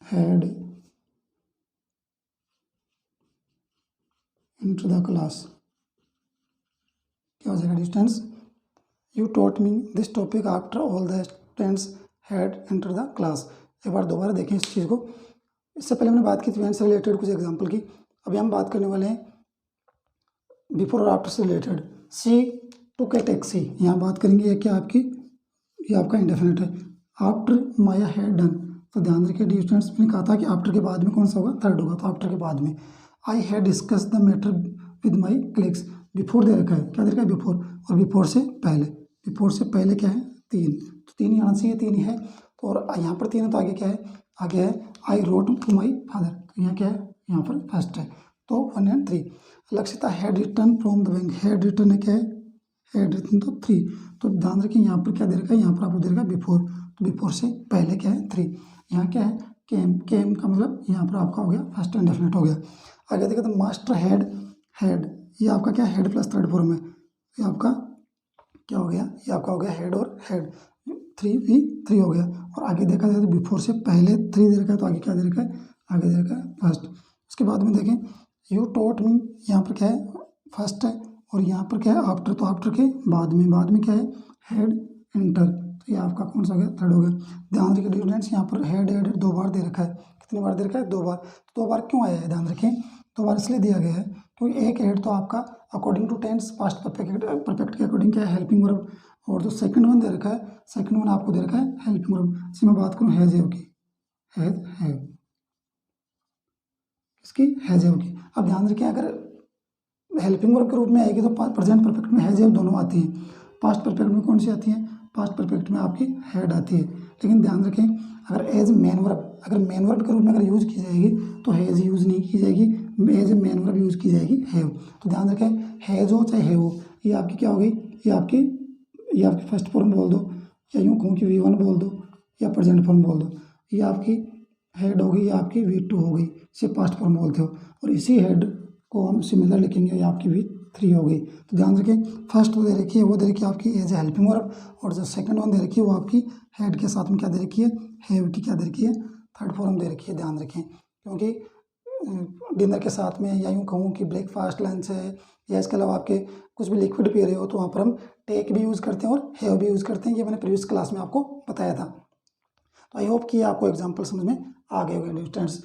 had into the class। क्या हो जाएगा distance? You taught me this topic after all the students had enter the class. एक बार दोबारा देखें इस चीज़ को। इससे पहले हमने बात की थी इवेंट से रिलेटेड कुछ एग्जांपल की। अभी हम बात करने वाले हैं बिफोर और आफ्टर से रिलेटेड। सी टुक ए टैक्सी, यहाँ बात करेंगे ये क्या आपकी, ये आपका इंडेफिनिट है। आफ्टर माया हैड डन, तो ध्यान रखिए डी स्टूडेंट्स, मैंने कहा था कि आफ्टर के बाद में कौन सा होगा, थर्ड होगा, तो आफ्टर के बाद में। आई had discuss the matter with my colleagues, before they रखा है, क्या दे रखा है, बिफोर, और बिफोर से पहले, बिफोर से पहले क्या है, 3, तो 3 यहाँ से ये 3 ही है, तो और यहाँ पर 3 है तो आगे क्या है, आगे है I wrote to my father, तो यहाँ क्या है, यहाँ पर फर्स्ट है, तो 1 and 3। Lakshita had return from the bank, had return है क्या है, हैड रिटर्न तो 3, तो ध्यान रखिए यहाँ पर क्या दे रखा है, यहाँ पर आपको दे रखा है बिफोर, तो बिफोर से पहले क्या है 3, यहाँ क्या है केम, केम का मतलब यहाँ पर आपका हो गया फर्स्ट इंडेफिनिट हो गया। आगे देखिए तो मास्टर हैड, हैड ये आपका क्या हेड प्लस थर्ड फॉर्म है, ये आपका क्या हो गया, ये आपका हो गया हेड और हेड, 3 हो गया। और आगे देखा जाए तो बिफोर से पहले 3 दे रखा है, तो आगे क्या दे रखा है, आगे दे रखा है फर्स्ट। उसके बाद में देखें यू टॉट मी, यहाँ पर क्या है फर्स्ट है, और यहाँ पर क्या है आफ्टर, तो आफ्टर के बाद में क्या है हेड एंटर, तो ये आपका कौन सा हो गया, थर्ड हो गया। ध्यान रखिए स्टूडेंट्स यहाँ पर हेड 2 बार दे रखा है, कितनी बार दे रखा है, 2 बार, तो 2 बार क्यों आया है, ध्यान रखें 2 बार इसलिए दिया गया है क्योंकि एक हेड तो आपका according to tense past perfect के अकॉर्डिंग क्या है हेल्पिंग वर्ब और जो सेकंड वन दे रखा है, सेकंड वन आपको दे रखा है हेल्पिंग वर्ब। इसी में बात करूँ हैज़ हैव की, हैज़ हैव, इसकी हैज़ हैव की। अब ध्यान रखें, अगर हेल्पिंग वर्ब के रूप में आएगी तो प्रेजेंट परफेक्ट में हैज़ हैव दोनों आती है। पास्ट परफेक्ट में कौन सी आती है? पास्ट परफेक्ट में आपकी हैड आती है। लेकिन ध्यान रखें, अगर एज मेन वर्ब, अगर मेन वर्ब के रूप में अगर यूज़ की जाएगी तो हैज़ यूज़ नहीं की जाएगी, as a main verb use की जाएगी हैव। तो ध्यान रखें, हैज़ हो चाहे हैव हो, ये आपकी क्या हो गई? ये आपकी फर्स्ट फॉर्म बोल दो, या यूँ कहूँ कि V1 बोल दो, या प्रेजेंट फॉर्म बोल दो। ये आपकी हेड हो गई, या आपकी V2 हो गई, इसे पास्ट फॉर्म बोलते हो। और इसी हेड को हम सिमिलर लिखेंगे, ये आपकी V3 हो गई। तो ध्यान रखें, फर्स्ट दे रखी है वो दे रखी है आपकी एज ए हेल्पिंग वर्ब, और जो सेकंड वन दे रखी है वो आपकी हेड के साथ में क्या दे रखी है? हैव की क्या दे रखी है? थर्ड फॉर्म दे रखी है। ध्यान रखें, क्योंकि डिनर के साथ में, या यूँ कहूँ कि ब्रेकफास्ट, लंच है, या इसके अलावा आपके कुछ भी लिक्विड पी रहे हो तो वहाँ पर हम टेक भी यूज़ करते हैं और हैव भी यूज़ करते हैं। ये मैंने प्रीवियस क्लास में आपको बताया था। तो आई होप कि आपको एग्जाम्पल समझ में आ गए होंगे स्टूडेंट्स।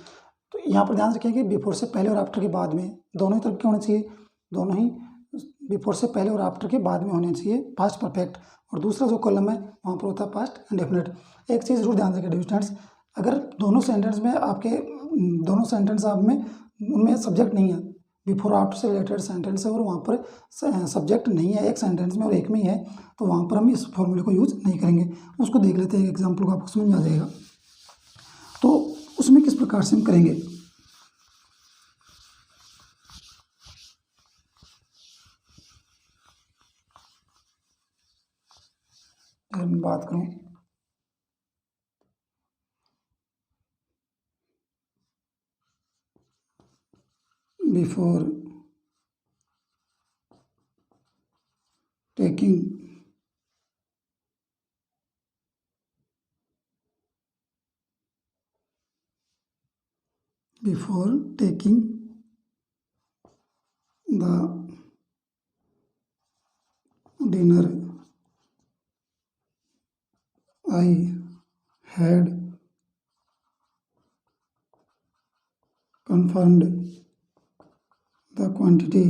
तो यहाँ पर ध्यान रखें कि बिफोर से पहले और आफ्टर के बाद में दोनों ही तरफ के होने चाहिए, दोनों ही बिफोर से पहले और आफ्टर के बाद में होने चाहिए पास्ट परफेक्ट, और दूसरा जो कॉलम है वहाँ पर होता है पास्ट इंडेफिनिट। एक चीज़ जरूर ध्यान रखें स्टूडेंट्स, अगर दोनों सेंटेंस में आपके दोनों सेंटेंस आप में उनमें सब्जेक्ट नहीं है, बिफोर आफ्टर से रिलेटेड सेंटेंस है और वहाँ पर सब्जेक्ट नहीं है एक सेंटेंस में और एक में ही है, तो वहाँ पर हम इस फॉर्मूले को यूज़ नहीं करेंगे। उसको देख लेते हैं, एक एग्जाम्पल को आपको समझ में आ जाएगा। तो उसमें किस प्रकार से हम करेंगे, अगर मैं बात करूँ before taking the dinner I had confirmed the quantity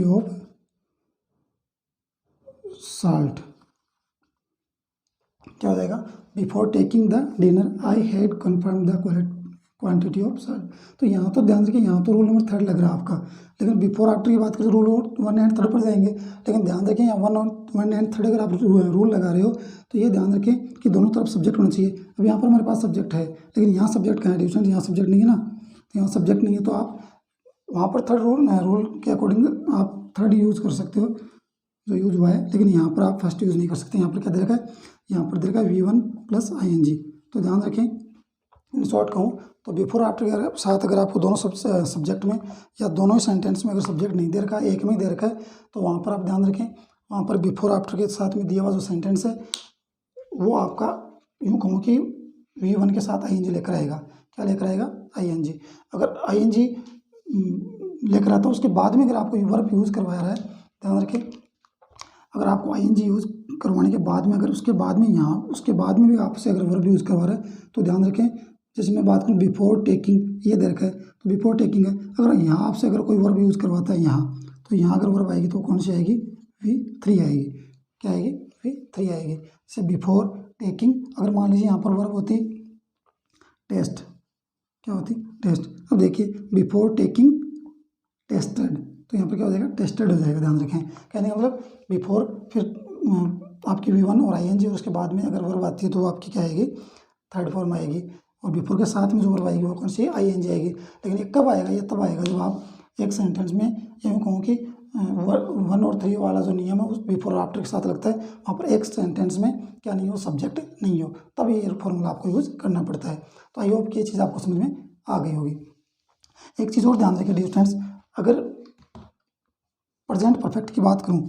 of salt। क्या हो जाएगा? Before taking the dinner I had confirm the quantity of salt. तो यहाँ तो ध्यान रखिए, यहाँ तो रूल नंबर 3 लग रहा है आपका, लेकिन बिफोर आफ्टर की बात करें रूल 1 एंड 3 पर जाएंगे। लेकिन ध्यान रखें, यहाँ 1 एंड 3 अगर आप रूल लगा रहे हो तो ये ध्यान रखें कि दोनों तरफ सब्जेक्ट होना चाहिए। अब यहाँ पर हमारे पास सब्जेक्ट है, लेकिन यहाँ सब्जेक्ट कहाँ है ट्यूशन? यहाँ सब्जेक्ट नहीं है ना, तो यहाँ सब्जेक्ट नहीं है, तो आप वहाँ पर थर्ड रूल के अकॉर्डिंग आप थर्ड यूज़ कर सकते हो जो यूज हुआ है, लेकिन यहाँ पर आप फर्स्ट यूज़ नहीं कर सकते। यहाँ पर क्या दे रखा है? यहाँ पर दे रखा है V1 + ING। तो ध्यान रखें, इन शॉर्ट कहूँ तो बिफोर आफ्टर के साथ अगर आपको दोनों सब्जेक्ट में या दोनों ही सेंटेंस में अगर सब्जेक्ट नहीं दे रखा है, एक में ही दे रखा है, तो वहाँ पर आप ध्यान रखें, वहाँ पर बिफोर आफ्टर के साथ में दिया हुआ जो सेंटेंस है वो आपका यूँ कहूँ कि V1 के साथ ING लेकर आएगा। क्या लेकर आएगा? ING। अगर ING लेकर आता है उसके बाद में अगर आपको वर्ब यूज़ करवाया रहा है, ध्यान रखें, अगर आपको ING यूज़ करवाने के बाद में अगर उसके बाद में भी आपसे अगर वर्ब यूज़ करवा रहा है तो ध्यान रखें, जैसे मैं बात करूँ बिफोर टेकिंग, ये दे रखा है तो बिफोर टेकिंग है। अगर यहाँ आपसे अगर कोई वर्ब यूज़ करवाता है यहाँ, तो यहाँ अगर वर्ब आएगी तो कौन सी आएगी? V3 आएगी। क्या आएगी? V3 आएगी। जैसे बिफोर टेकिंग, अगर मान लीजिए यहाँ पर वर्ब होती टेस्ट, क्या होती? टेस्ट। अब देखिए बिफोर टेकिंग टेस्टेड, तो यहाँ पर क्या हो जाएगा? टेस्टेड हो जाएगा। ध्यान रखें, कहने का मतलब बिफोर, फिर आपकी V1 और ING, और उसके बाद में अगर वर्ब आती है तो वो आपकी क्या आएगी? थर्ड फॉर्म आएगी। और बिफोर के साथ में जो वर्ब आएगी वो कौन सी? ING आएगी। लेकिन ये कब आएगा? ये तब आएगा जब आप एक सेंटेंस में, यूँ कहूँ कि 1 और 3 वाला जो नियम है उस बिफोर और आफ्टर के साथ लगता है, वहाँ पर एक सेंटेंस में क्या नहीं हो? सब्जेक्ट नहीं हो, तब ये फॉर्मूला आपको यूज़ करना पड़ता है। तो आई होप कि ये चीज़ आपको समझ में आ गई होगी। एक चीज़ और ध्यान रखिए डियर फ्रेंड्स, अगर प्रेजेंट परफेक्ट की बात करूँ,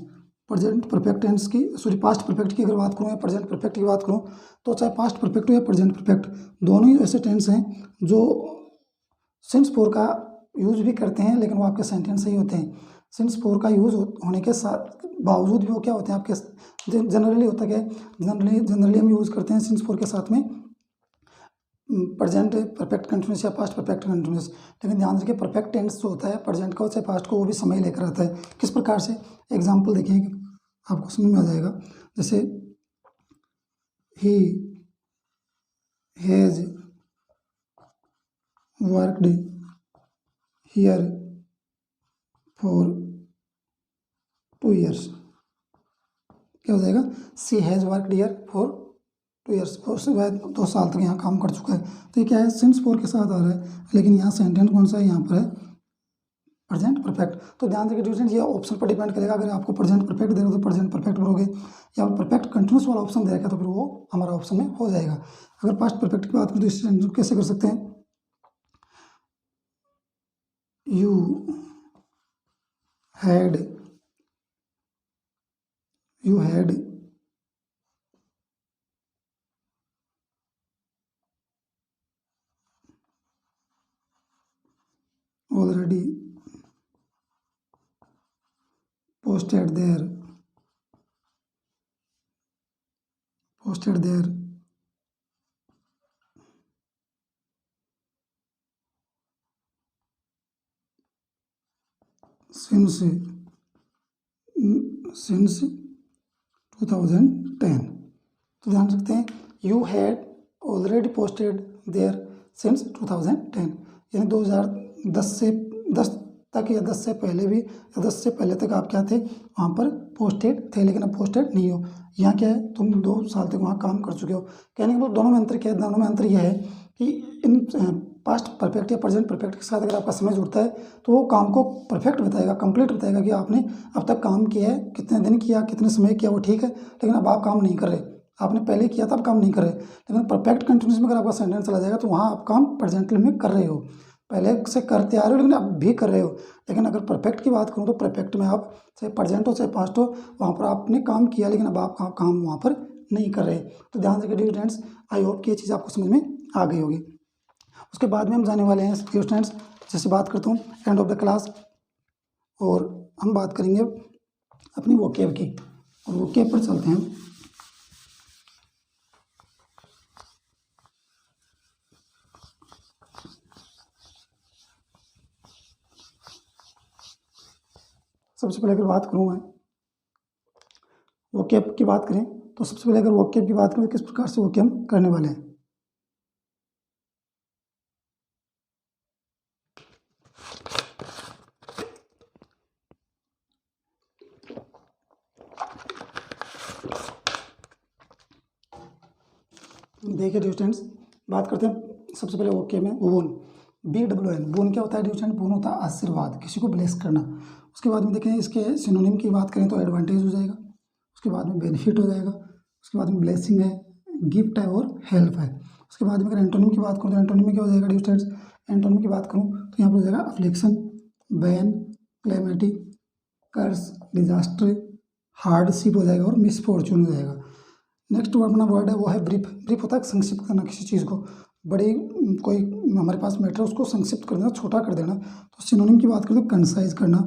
प्रेजेंट परफेक्ट टेंस की, सॉरी पास्ट परफेक्ट की अगर बात करूँ या प्रेजेंट परफेक्ट की बात करूँ, तो चाहे पास्ट परफेक्ट हो या प्रेजेंट परफेक्ट, दोनों ही ऐसे टेंस हैं जो सिंस फोर का यूज़ भी करते हैं, लेकिन वो आपके सेंटेंस ही होते हैं। सिंस फोर का यूज़ होने के साथ बावजूद भी वो क्या होते हैं आपके, जनरली होता क्या है, जनरली हम यूज़ करते हैं सिंस फोर के साथ में प्रेजेंट परफेक्ट कंटिन्यूस या पास्ट परफेक्ट कंटिन्यूस। लेकिन ध्यान रखिए परफेक्ट टेंस जो होता है प्रेजेंट का चाहे पास्ट को वो भी समय लेकर आता है। किस प्रकार से, एग्जाम्पल देखिए आपको समझ में आ जाएगा। जैसे ही has worked here for 2 years, क्या हो जाएगा, she has worked here for 2 years, उसके बाद 2 साल तक यहाँ काम कर चुका है। तो ये क्या है, सिंस फोर के साथ आ रहा है, लेकिन यहाँ सेंटेंस कौन सा है, यहाँ पर है प्रेजेंट परफेक्ट। तो ध्यान रखिए स्टूडेंट, ये ऑप्शन पर डिपेंड करेगा। अगर आपको प्रेजेंट परफेक्ट देगा तो प्रेजेंट परफेक्ट भरोगे, या परफेक्ट कंटिन्यूस वाला ऑप्शन देगा तो फिर वो हमारा ऑप्शन में हो जाएगा। अगर पास्ट परफेक्ट की बात करें तो इस सेंटेंस को कैसे कर सकते हैं, you had already posted their since 2010। तो ध्यान रखते हैं you had already posted there since 2010, यानी 2010 से 10 तक या 10 से पहले भी, या 10 से पहले तक आप क्या थे, वहाँ पर पोस्टेड थे, लेकिन अब पोस्टेड नहीं हो। यहाँ क्या है, तुम 2 साल तक वहाँ काम कर चुके हो। कहने के मतलब दोनों में अंतर क्या है, दोनों में अंतर यह है कि इन पास्ट परफेक्ट या प्रेजेंट परफेक्ट के साथ अगर आपका समय जुड़ता है तो वो काम को परफेक्ट बताएगा, कंप्लीट बताएगा कि आपने अब तक काम किया है, कितने दिन किया, कितने समय किया, वो ठीक है, लेकिन अब आप काम नहीं कर रहे, आपने पहले किया था अब काम नहीं कर रहे। लेकिन परफेक्ट कंटिन्यूस में अगर आपका सेंटेंस चला जाएगा तो वहाँ आप काम प्रेजेंटली में कर रहे हो, पहले से करते आ रहे हो लेकिन अब भी कर रहे हो। लेकिन अगर परफेक्ट की बात करूँ तो परफेक्ट में आप चाहे प्रेजेंट हो चाहे पास्ट हो, वहाँ पर आपने काम किया लेकिन अब आप काम वहाँ पर नहीं कर रहे। तो ध्यान रखिए डियर स्टूडेंट्स, आई होप कि ये चीज़ आपको समझ में आ गई होगी। उसके बाद में हम जाने वाले हैं डियर स्टूडेंट्स, जैसे बात करता हूँ एंड ऑफ द क्लास, और हम बात करेंगे अपनी वोकेब की, और वोकेब पर चलते हैं। सबसे पहले अगर बात करूँ मैं वोकेब की बात करें तो सबसे पहले अगर वोकेब की बात करें तो किस प्रकार से वोकेब हम करने वाले हैं। देखिए डियर स्टूडेंट्स, बात करते हैं सबसे पहले वोकेब में वून, BWN। वून क्या होता है डियर स्टूडेंट, वून होता है आशीर्वाद, किसी को ब्लेस करना। उसके बाद में देखें इसके सिनोनिम की बात करें तो एडवांटेज हो जाएगा, उसके बाद में बेनिफिट हो जाएगा, उसके बाद में ब्लेसिंग है, गिफ्ट है और हेल्प है। उसके बाद में अगर एंटोनिम की बात करूँ तो एंटोनिम में क्या हो जाएगा डियर स्टूडेंट्स, एंटोनिम की बात करूँ तो यहाँ पर हो जाएगा अफ्लिक्शन, बैन, क्लेमिटी, कर्स, डिजास्टर, हार्डशिप हो जाएगा और मिसफॉर्चून हो जाएगा। नेक्स्ट अपना वर्ड है वो है ब्रीफ। ब्रीफ होता है संक्षिप्त करना किसी चीज़ को, बड़ी कोई हमारे पास मैटर उसको संक्षिप्त कर देना, छोटा कर देना। तो सिनोनिम की बात करें तो कंसाइज करना,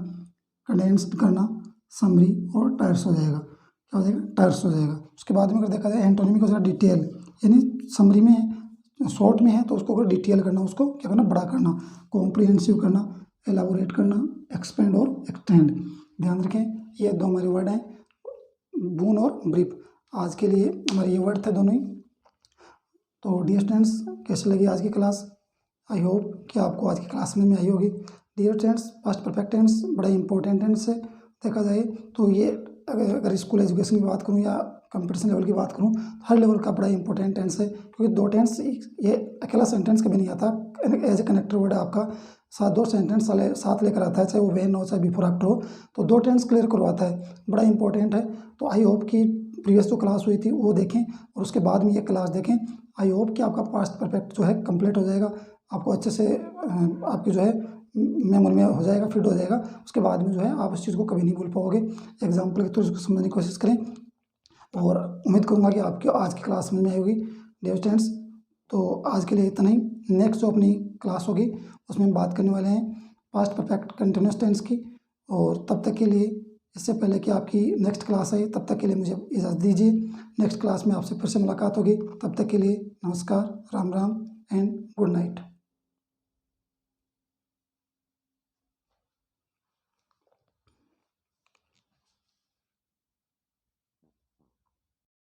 कंडेंस्ड करना, समरी और टायर्स हो जाएगा। क्या हो जाएगा, टायर्स हो जाएगा। उसके बाद में अगर देखा जाए एंटोनिम का हो जाएगा डिटेल, यानी समरी में है, शॉर्ट में है तो उसको अगर डिटेल करना, उसको क्या करना, बड़ा करना, कॉम्प्रिहेंसिव करना, एलाबोरेट करना, एक्सपेंड और एक्सटेंड। ध्यान रखें ये 2 हमारे वर्ड हैं, बून और ब्रीफ। आज के लिए हमारे ये वर्ड थे दोनों ही। तो डियर स्टूडेंट्स, कैसे लगी आज की क्लास, आई होप कि आपको आज की क्लास में आई होगी। Dear students, past perfect tense बड़ा इंपॉर्टेंट टेंस है देखा जाए तो। ये अगर स्कूल एजुकेशन की बात करूँ या कंपटीशन लेवल की बात करूँ, हर लेवल का बड़ा इंपॉर्टेंट टेंस है, क्योंकि 2 टेंस, ये अकेला सेंटेंस कभी नहीं आता, एज ए कनेक्टर वर्ड आपका साथ 2 सेंटेंस साथ लेकर आता है, चाहे वो व्हेन हो चाहे बिफोर आफ्टर हो, तो 2 टेंस क्लियर करवाता है, बड़ा इंपॉर्टेंट है। तो आई होप कि प्रीवियस जो क्लास हुई थी वो देखें और उसके बाद में ये क्लास देखें। आई होप कि आपका पास्ट परफेक्ट जो है कंप्लीट हो जाएगा, आपको अच्छे से आपकी जो है मेमोरी में हो जाएगा, फिट हो जाएगा। उसके बाद में जो है आप इस चीज़ को कभी नहीं भूल पाओगे। एग्जाम्पल के थ्रू इसको समझने की कोशिश करें, और उम्मीद करूँगा कि आपकी आज की क्लास में आएगी डियर स्टूडेंट्स। तो आज के लिए इतना ही। नेक्स्ट जो अपनी क्लास होगी उसमें हम बात करने वाले हैं पास्ट परफेक्ट कंटिन्यूअस टेंस की। और तब तक के लिए, इससे पहले कि आपकी नेक्स्ट क्लास आए, तब तक के लिए मुझे इजाज़त दीजिए। नेक्स्ट क्लास में आपसे फिर से मुलाकात होगी, तब तक के लिए नमस्कार, Ram Ram, and good night.